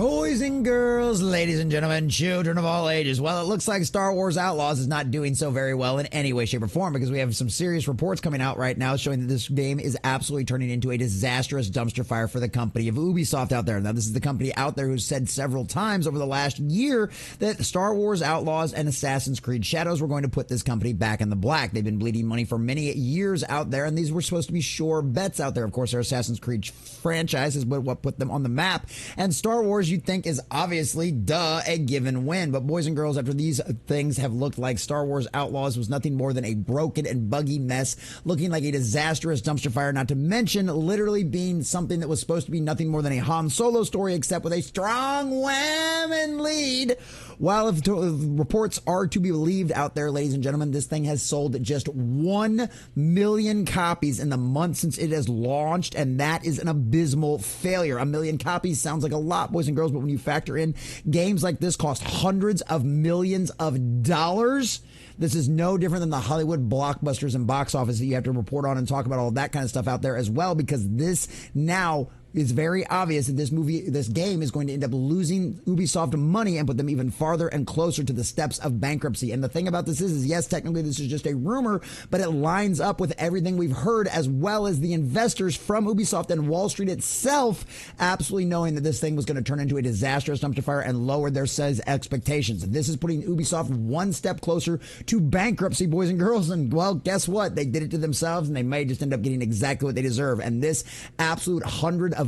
Boys and girls, ladies and gentlemen, children of all ages. Well, it looks like Star Wars Outlaws is not doing so very well in any way, shape, or form, because we have some serious reports coming out right now showing that this game is absolutely turning into a disastrous dumpster fire for the company of Ubisoft out there. Now, this is the company out there who's said several times over the last year that Star Wars Outlaws and Assassin's Creed Shadows were going to put this company back in the black. They've been bleeding money for many years out there, and these were supposed to be sure bets out there. Of course, their Assassin's Creed franchise is what put them on the map, and Star Wars, you'd think, is obviously, a given win. But boys and girls, after these things have looked like Star Wars Outlaws was nothing more than a broken and buggy mess, looking like a disastrous dumpster fire, not to mention literally being something that was supposed to be nothing more than a Han Solo story, except with a strong women lead. While if reports are to be believed out there, ladies and gentlemen, this thing has sold just 1 million copies in the month since it has launched, and that is an abysmal failure. 1 million copies sounds like a lot, boys and girls, but when you factor in games like this cost hundreds of millions of dollars, this is no different than the Hollywood blockbusters and box office that you have to report on and talk about all of that kind of stuff out there as well, because this now it's very obvious that this game is going to end up losing Ubisoft money and put them even farther and closer to the steps of bankruptcy. And the thing about this is yes, technically this is just a rumor, but it lines up with everything we've heard, as well as the investors from Ubisoft and Wall Street itself absolutely knowing that this thing was going to turn into a disastrous dumpster fire and lower their sales expectations. This is putting Ubisoft one step closer to bankruptcy, boys and girls. And well, guess what? They did it to themselves, and they may just end up getting exactly what they deserve. And this absolute hundreds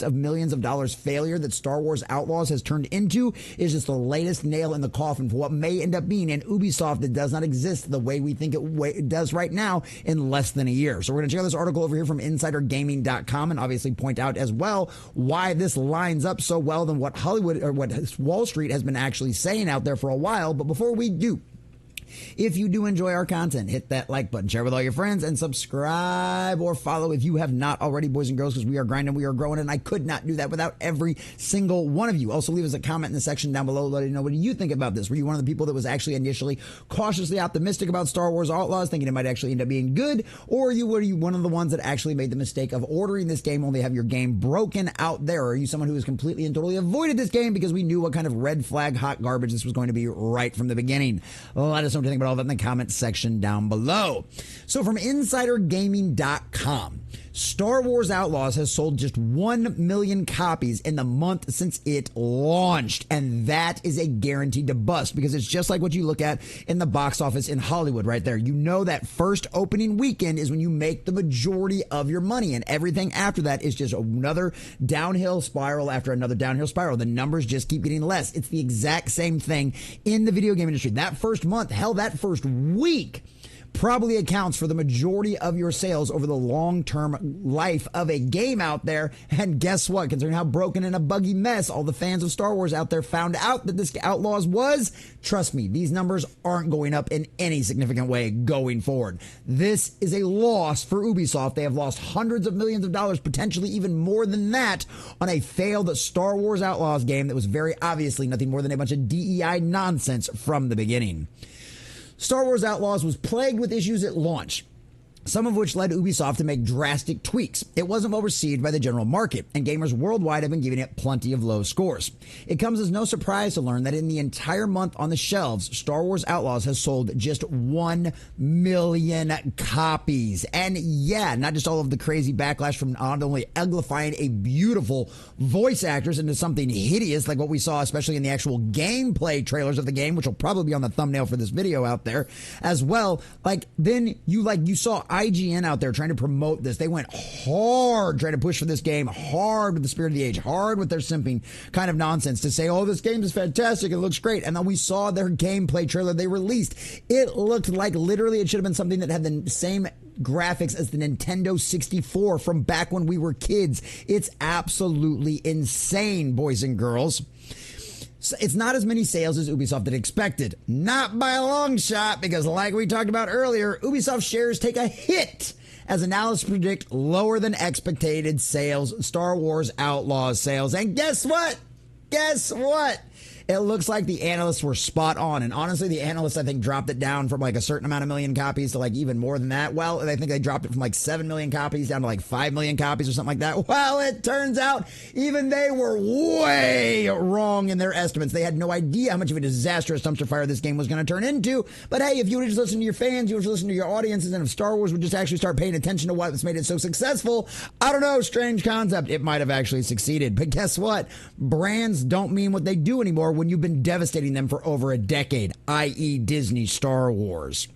of millions of dollars failure that Star Wars Outlaws has turned into is just the latest nail in the coffin for what may end up being an Ubisoft that does not exist the way we think it does right now in less than a year. So we're going to check out this article over here from InsiderGaming.com and obviously point out as well why this lines up so well than what Hollywood or what Wall Street has been actually saying out there for a while. But before we do, if you do enjoy our content, hit that like button, share with all your friends, and subscribe or follow if you have not already, boys and girls, because we are grinding, we are growing, and I could not do that without every single one of you. Also, leave us a comment in the section down below. Let us know what you think about this. Were you one of the people that was actually initially cautiously optimistic about Star Wars Outlaws, thinking it might actually end up being good? Or were you one of the ones that actually made the mistake of ordering this game only have your game broken out there? Or are you someone who has completely and totally avoided this game because we knew what kind of red flag hot garbage this was going to be right from the beginning? Let us know what you think about all that in the comment section down below. So from InsiderGaming.com, Star Wars Outlaws has sold just 1 million copies in the month since it launched, and that is a guaranteed to bust, because it's just like what you look at in the box office in Hollywood right there. You know that first opening weekend is when you make the majority of your money, and everything after that is just another downhill spiral after another downhill spiral. The numbers just keep getting less. It's the exact same thing in the video game industry. That first month, hell, that first week probably accounts for the majority of your sales over the long-term life of a game out there. And guess what? Considering how broken and a buggy mess all the fans of Star Wars out there found out that this Outlaws was, trust me, these numbers aren't going up in any significant way going forward. This is a loss for Ubisoft. They have lost hundreds of millions of dollars, potentially even more than that, on a failed Star Wars Outlaws game that was very obviously nothing more than a bunch of DEI nonsense from the beginning. Star Wars Outlaws was plagued with issues at launch, some of which led Ubisoft to make drastic tweaks. It wasn't well received by the general market, and gamers worldwide have been giving it plenty of low scores. It comes as no surprise to learn that in the entire month on the shelves, Star Wars Outlaws has sold just 1 million copies. And yeah, not just all of the crazy backlash from not only uglifying a beautiful voice actress into something hideous like what we saw, especially in the actual gameplay trailers of the game, which will probably be on the thumbnail for this video out there as well. Then you saw IGN out there trying to promote this. They went hard trying to push for this game, hard with the spirit of the age, hard with their simping kind of nonsense to say, oh, this game is fantastic, it looks great. And then we saw their gameplay trailer they released. It looked like literally it should have been something that had the same graphics as the Nintendo 64 from back when we were kids. It's absolutely insane, boys and girls. So it's not as many sales as Ubisoft had expected. Not by a long shot, because like we talked about earlier, Ubisoft shares take a hit as analysts predict lower than expected sales, Star Wars Outlaws sales. And guess what? It looks like the analysts were spot on. And honestly, the analysts, I think, dropped it down from like a certain amount of million copies to like even more than that. Well, I think they dropped it from like 7 million copies down to like 5 million copies or something like that. Well, it turns out even they were way wrong in their estimates. They had no idea how much of a disastrous dumpster fire this game was going to turn into. But hey, if you would just listen to your fans, you would just listen to your audiences, and if Star Wars would just actually start paying attention to what's made it so successful, I don't know, strange concept, it might have actually succeeded. But guess what? Brands don't mean what they do anymore when you've been devastating them for over a decade, i.e. Disney Star Wars.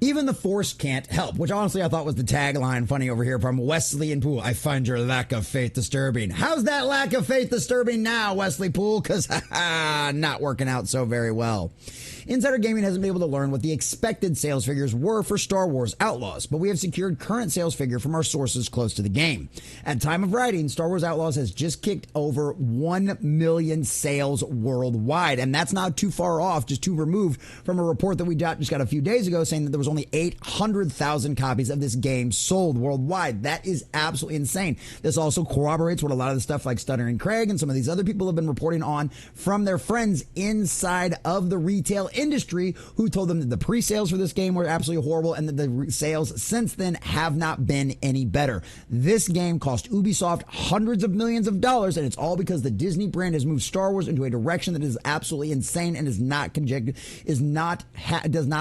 Even the Force can't help, which honestly I thought was the tagline funny over here from Wesley and Poole. I find your lack of faith disturbing. How's that lack of faith disturbing now, Wesley Poole? Because not working out so very well. Insider Gaming hasn't been able to learn what the expected sales figures were for Star Wars Outlaws, but we have secured current sales figure from our sources close to the game. At time of writing, Star Wars Outlaws has just kicked over 1 million sales worldwide, and that's not too far off, just too removed from a report that we just got a few days ago saying that there was only 800,000 copies of this game sold worldwide. That is absolutely insane. This also corroborates what a lot of the stuff like Stuttering Craig and some of these other people have been reporting on from their friends inside of the retail industry, who told them that the pre-sales for this game were absolutely horrible and that the sales since then have not been any better. This game cost Ubisoft hundreds of millions of dollars, and it's all because the Disney brand has moved Star Wars into a direction that is absolutely insane and does not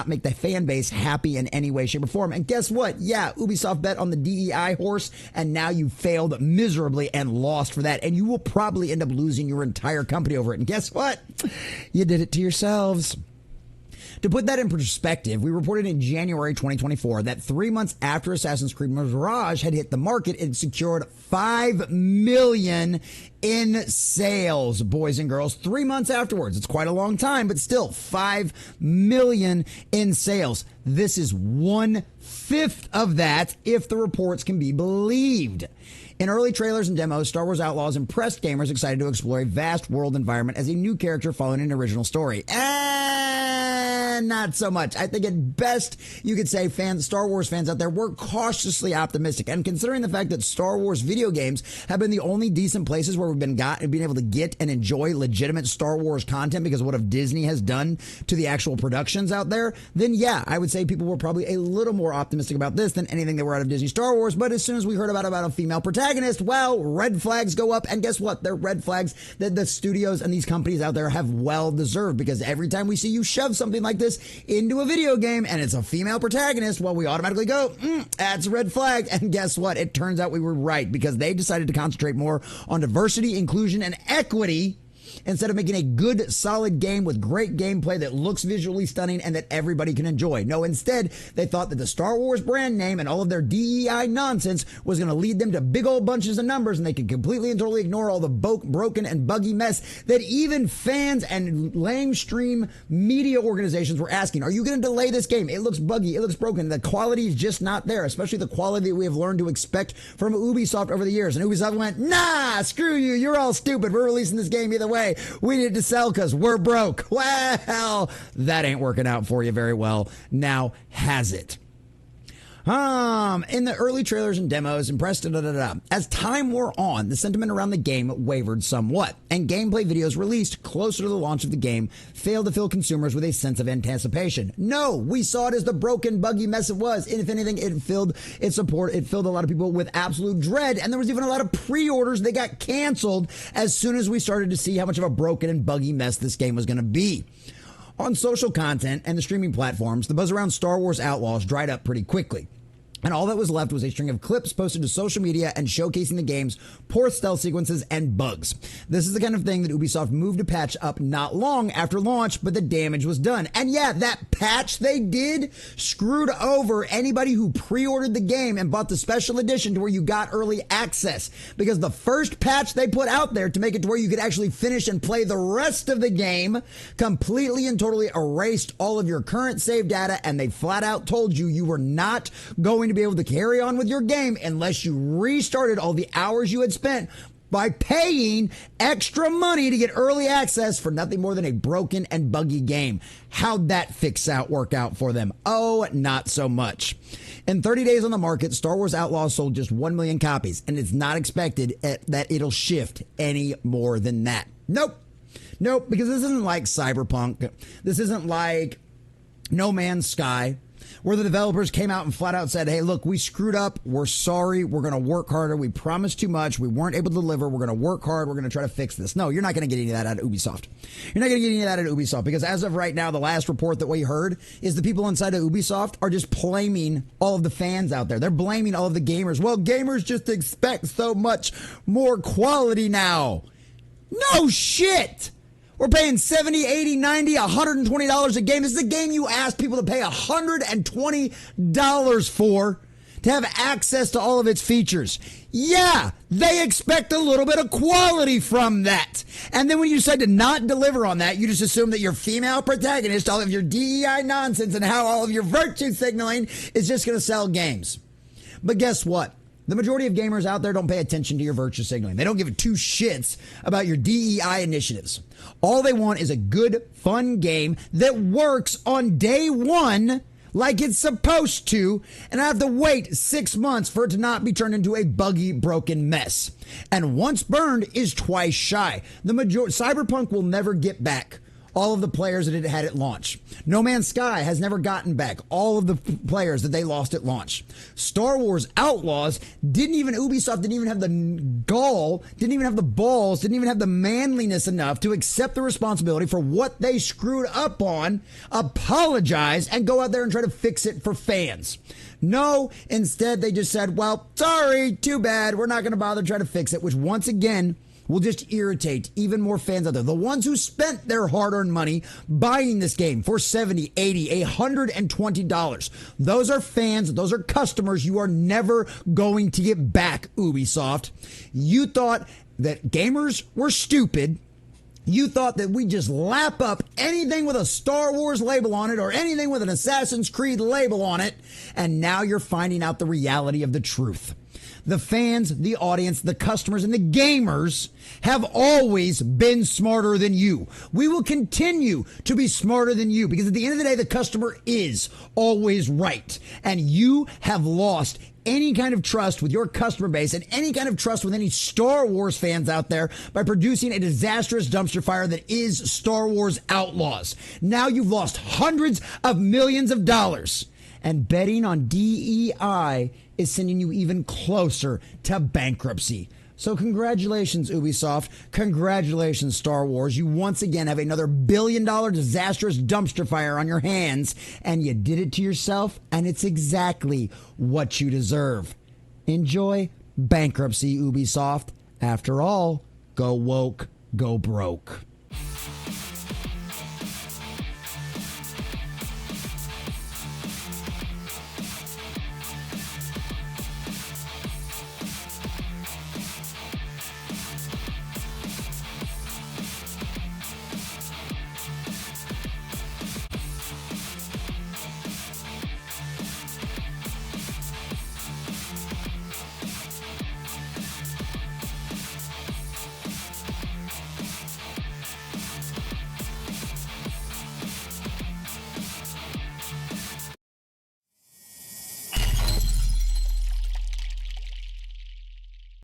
make the fan base happy in any way, shape, or form. And guess what? Yeah, Ubisoft bet on the DEI horse, and now you failed miserably and lost for that, and you will probably end up losing your entire company over it. And guess what? You did it to yourselves. To put that in perspective, we reported in January 2024 that 3 months after Assassin's Creed Mirage had hit the market, it secured 5 million in sales, boys and girls. 3 months afterwards. It's quite a long time, but still 5 million in sales. This is 1/5 of that if the reports can be believed. In early trailers and demos, Star Wars Outlaws impressed gamers excited to explore a vast world environment as a new character following an original story. And not so much. I think at best you could say Star Wars fans out there were cautiously optimistic. And considering the fact that Star Wars video games have been the only decent places where we've been able to get and enjoy legitimate Star Wars content because of what Disney has done to the actual productions out there, then yeah, I would say people were probably a little more optimistic about this than anything that were out of Disney Star Wars. But as soon as we heard about a female protagonist, well, red flags go up. And guess what? They're red flags that the studios and these companies out there have well deserved, because every time we see you shove something like this into a video game and it's a female protagonist, well, we automatically go, that's a red flag. And guess what? It turns out we were right, because they decided to concentrate more on diversity, inclusion, and equity instead of making a good, solid game with great gameplay that looks visually stunning and that everybody can enjoy. No, instead, they thought that the Star Wars brand name and all of their DEI nonsense was going to lead them to big old bunches of numbers, and they could completely and totally ignore all the broken and buggy mess that even fans and lamestream media organizations were asking. Are you going to delay this game? It looks buggy. It looks broken. The quality is just not there, especially the quality that we have learned to expect from Ubisoft over the years. And Ubisoft went, nah, screw you. You're all stupid. We're releasing this game either way. We need to sell because we're broke. Well, that ain't working out for you very well. Now, has it? In the early trailers and demos, impressed, As time wore on, the sentiment around the game wavered somewhat, and gameplay videos released closer to the launch of the game failed to fill consumers with a sense of anticipation. No, we saw it as the broken, buggy mess it was. And if anything, it filled a lot of people with absolute dread, and there was even a lot of pre-orders that got canceled as soon as we started to see how much of a broken and buggy mess this game was going to be. On social content and the streaming platforms, the buzz around Star Wars Outlaws dried up pretty quickly. And all that was left was a string of clips posted to social media and showcasing the game's poor stealth sequences and bugs. This is the kind of thing that Ubisoft moved to patch up not long after launch, but the damage was done. And yeah, that patch they did screwed over anybody who pre-ordered the game and bought the special edition to where you got early access. Because the first patch they put out there to make it to where you could actually finish and play the rest of the game completely and totally erased all of your current save data, and they flat out told you were not going to be able to carry on with your game unless you restarted all the hours you had spent by paying extra money to get early access for nothing more than a broken and buggy game. How'd that work out for them? Oh, not so much. In 30 days on the market, Star Wars Outlaws sold just 1 million copies, and it's not expected that it'll shift any more than that. Nope. Nope, because this isn't like Cyberpunk. This isn't like No Man's Sky, where the developers came out and flat out said, hey, look, we screwed up. We're sorry. We're going to work harder. We promised too much. We weren't able to deliver. We're going to work hard. We're going to try to fix this. No, you're not going to get any of that out of Ubisoft. You're not going to get any of that out of Ubisoft because as of right now, the last report that we heard is the people inside of Ubisoft are just blaming all of the fans out there. They're blaming all of the gamers. Well, gamers just expect so much more quality now. No shit. We're paying $70, $80, $90, $120 a game. This is a game you asked people to pay $120 for to have access to all of its features. Yeah, they expect a little bit of quality from that. And then when you decide to not deliver on that, you just assume that your female protagonist, all of your DEI nonsense and how all of your virtue signaling is just going to sell games. But guess what? The majority of gamers out there don't pay attention to your virtue signaling. They don't give two shits about your DEI initiatives. All they want is a good, fun game that works on day one like it's supposed to, and I have to wait 6 months for it to not be turned into a buggy, broken mess. And once burned is twice shy. Cyberpunk will never get back all of the players that it had at launch. No Man's Sky has never gotten back all of the players that they lost at launch. Star Wars Outlaws Ubisoft didn't even have the gall, didn't even have the balls, didn't even have the manliness enough to accept the responsibility for what they screwed up on, apologize, and go out there and try to fix it for fans. No, instead they just said, well, sorry, too bad, we're not going to bother trying to fix it, which once again will just irritate even more fans out there. The ones who spent their hard-earned money buying this game for $70, $80, $120. Those are fans. Those are customers you are never going to get back, Ubisoft. You thought that gamers were stupid. You thought that we just lap up anything with a Star Wars label on it or anything with an Assassin's Creed label on it, and now you're finding out the reality of the truth. The fans, the audience, the customers, and the gamers have always been smarter than you. We will continue to be smarter than you because at the end of the day, the customer is always right. And you have lost any kind of trust with your customer base and any kind of trust with any Star Wars fans out there by producing a disastrous dumpster fire that is Star Wars Outlaws. Now you've lost hundreds of millions of dollars. And betting on DEI is sending you even closer to bankruptcy. So congratulations, Ubisoft. Congratulations, Star Wars. You once again have another billion-dollar disastrous dumpster fire on your hands, and you did it to yourself, and it's exactly what you deserve. Enjoy bankruptcy, Ubisoft. After all, go woke, go broke.